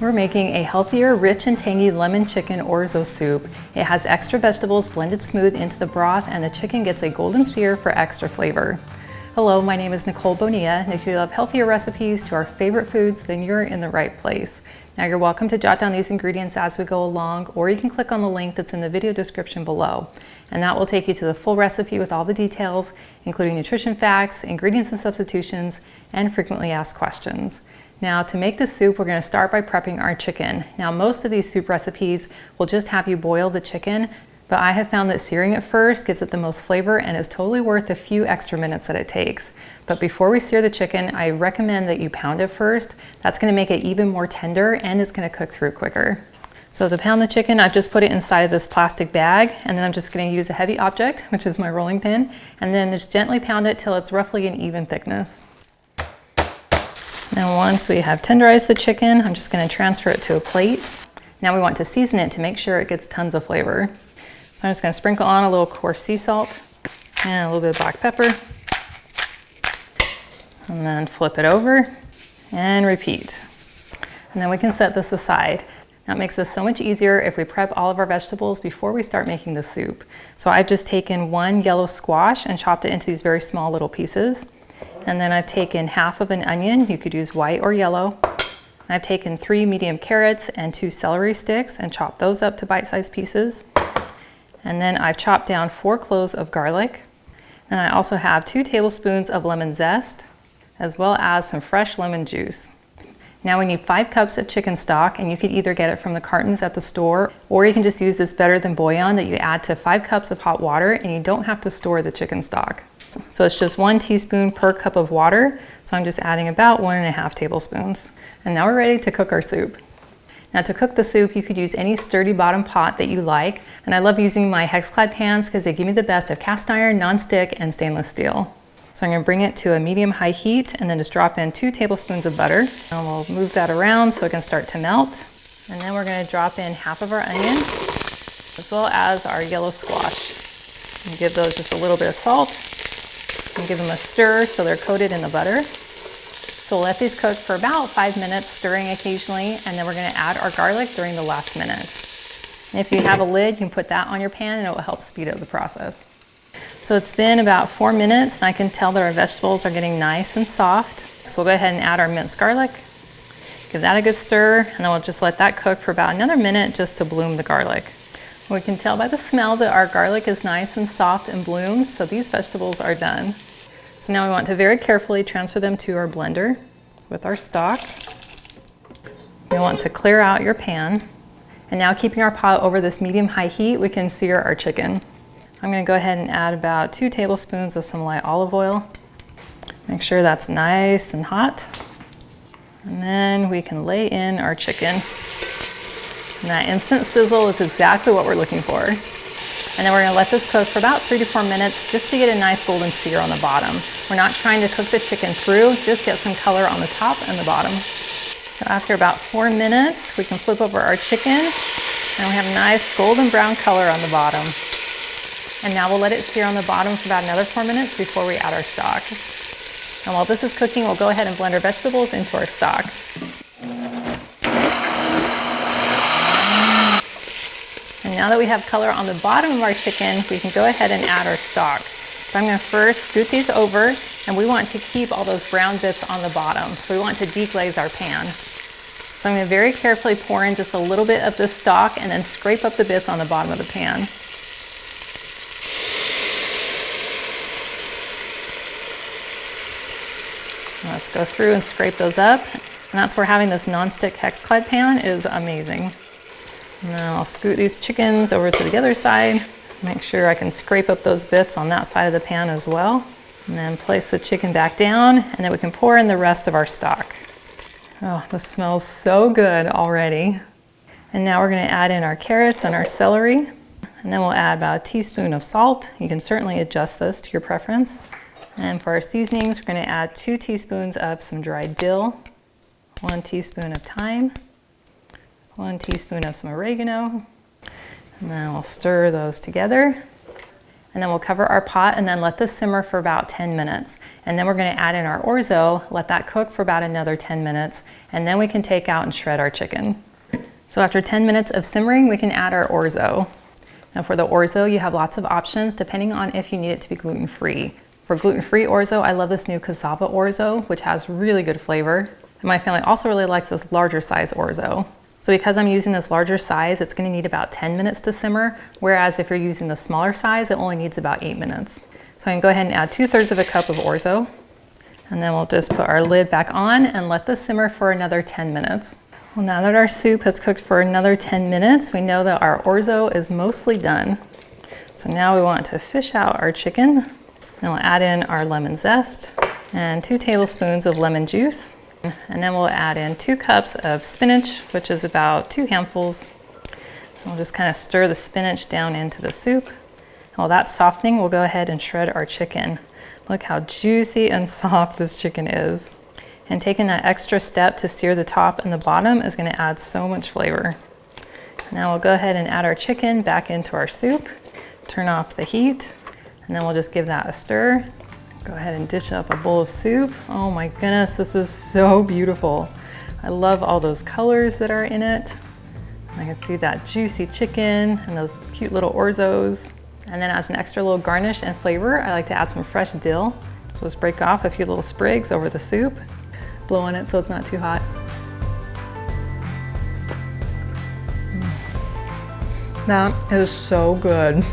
We're making a healthier, rich and tangy lemon chicken orzo soup. It has extra vegetables blended smooth into the broth, and the chicken gets a golden sear for extra flavor. Hello, my name is Nicole Bonilla, and if you love healthier recipes to our favorite foods, then you're in the right place. Now you're welcome to jot down these ingredients as we go along, or you can click on the link that's in the video description below. And that will take you to the full recipe with all the details, including nutrition facts, ingredients and substitutions, and frequently asked questions. Now to make this soup, we're going to start by prepping our chicken. Now most of these soup recipes will just have you boil the chicken, but I have found that searing it first gives it the most flavor and is totally worth the few extra minutes that it takes. But before we sear the chicken, I recommend that you pound it first. That's going to make it even more tender and it's going to cook through quicker. So to pound the chicken, I've just put it inside of this plastic bag, and then I'm just going to use a heavy object, which is my rolling pin, and then just gently pound it till it's roughly an even thickness. Now once we have tenderized the chicken, I'm just going to transfer it to a plate. Now we want to season it to make sure it gets tons of flavor. So I'm just going to sprinkle on a little coarse sea salt and a little bit of black pepper. And then flip it over and repeat. And then we can set this aside. That makes this so much easier if we prep all of our vegetables before we start making the soup. So I've just taken one yellow squash and chopped it into these very small little pieces. And then I've taken half of an onion. You could use white or yellow. I've taken 3 medium carrots and 2 celery sticks and chopped those up to bite-sized pieces. And then I've chopped down 4 cloves of garlic. And I also have 2 tablespoons of lemon zest, as well as some fresh lemon juice. Now we need 5 cups of chicken stock, and you can either get it from the cartons at the store, or you can just use this better than bouillon that you add to 5 cups of hot water, and you don't have to store the chicken stock. So it's just 1 teaspoon per cup of water, so I'm just adding about 1.5 tablespoons. And now we're ready to cook our soup. Now to cook the soup, you could use any sturdy bottom pot that you like, and I love using my hex-clad pans because they give me the best of cast iron, non-stick, and stainless steel. So I'm going to bring it to a medium-high heat and then just drop in 2 tablespoons of butter. And we'll move that around so it can start to melt. And then we're going to drop in half of our onion, as well as our yellow squash. And give those just a little bit of salt. And give them a stir so they're coated in the butter. So we'll let these cook for about 5 minutes, stirring occasionally, and then we're going to add our garlic during the last minute. And if you have a lid, you can put that on your pan and it will help speed up the process. So it's been about 4 minutes, and I can tell that our vegetables are getting nice and soft. So we'll go ahead and add our minced garlic. Give that a good stir, and then we'll just let that cook for about another minute just to bloom the garlic. We can tell by the smell that our garlic is nice and soft and blooms, so these vegetables are done. So now we want to very carefully transfer them to our blender with our stock. You want to clear out your pan. And now, keeping our pot over this medium-high heat, we can sear our chicken. I'm going to go ahead and add about 2 tablespoons of some light olive oil. Make sure that's nice and hot. And then we can lay in our chicken. And that instant sizzle is exactly what we're looking for. And then we're going to let this cook for about 3 to 4 minutes just to get a nice golden sear on the bottom. We're not trying to cook the chicken through, just get some color on the top and the bottom. So after about 4 minutes, we can flip over our chicken, and we have a nice golden brown color on the bottom. And now we'll let it sear on the bottom for about another 4 minutes before we add our stock. And while this is cooking, we'll go ahead and blend our vegetables into our stock. And now that we have color on the bottom of our chicken, we can go ahead and add our stock. So I'm going to first scoot these over, and we want to keep all those brown bits on the bottom. So we want to deglaze our pan. So I'm going to very carefully pour in just a little bit of this stock and then scrape up the bits on the bottom of the pan. Let's go through and scrape those up. And that's where having this non-stick hex-clad pan is amazing. And then I'll scoot these chickens over to the other side. Make sure I can scrape up those bits on that side of the pan as well. And then place the chicken back down, and then we can pour in the rest of our stock. Oh, this smells so good already. And now we're going to add in our carrots and our celery. And then we'll add about a teaspoon of salt. You can certainly adjust this to your preference. And for our seasonings, we're going to add 2 teaspoons of some dried dill, 1 teaspoon of thyme, 1 teaspoon of some oregano, and then we'll stir those together. And then we'll cover our pot and then let this simmer for about 10 minutes. And then we're gonna add in our orzo, let that cook for about another 10 minutes, and then we can take out and shred our chicken. So after 10 minutes of simmering, we can add our orzo. Now for the orzo, you have lots of options depending on if you need it to be gluten-free. For gluten-free orzo, I love this new cassava orzo, which has really good flavor. And my family also really likes this larger size orzo. So because I'm using this larger size, it's gonna need about 10 minutes to simmer, whereas if you're using the smaller size, it only needs about 8 minutes. So I can go ahead and add 2/3 of a cup of orzo, and then we'll just put our lid back on and let this simmer for another 10 minutes. Well, now that our soup has cooked for another 10 minutes, we know that our orzo is mostly done. So now we want to fish out our chicken, and we'll add in our lemon zest and 2 tablespoons of lemon juice. And then we'll add in 2 cups of spinach, which is about 2 handfuls. We'll just kind of stir the spinach down into the soup. While that's softening, we'll go ahead and shred our chicken. Look how juicy and soft this chicken is. And taking that extra step to sear the top and the bottom is gonna add so much flavor. Now we'll go ahead and add our chicken back into our soup, turn off the heat, and then we'll just give that a stir. Go ahead and dish up a bowl of soup. Oh my goodness, this is so beautiful. I love all those colors that are in it. I can see that juicy chicken and those cute little orzos. And then as an extra little garnish and flavor, I like to add some fresh dill. So just break off a few little sprigs over the soup, blow on it so it's not too hot. That is so good.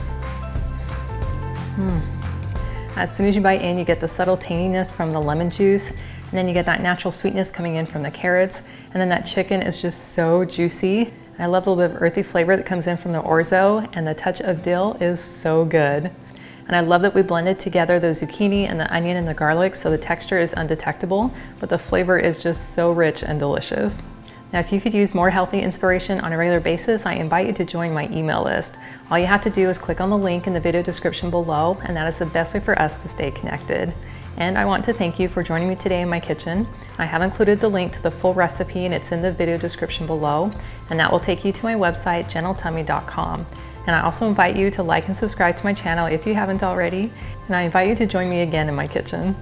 As soon as you bite in, you get the subtle tanginess from the lemon juice, and then you get that natural sweetness coming in from the carrots, and then that chicken is just so juicy. I love the little bit of earthy flavor that comes in from the orzo, and the touch of dill is so good. And I love that we blended together the zucchini and the onion and the garlic, so the texture is undetectable, but the flavor is just so rich and delicious. Now, if you could use more healthy inspiration on a regular basis, I invite you to join my email list. All you have to do is click on the link in the video description below, and that is the best way for us to stay connected. And I want to thank you for joining me today in my kitchen. I have included the link to the full recipe, and it's in the video description below, and that will take you to my website, gentletummy.com. And I also invite you to like and subscribe to my channel if you haven't already, and I invite you to join me again in my kitchen.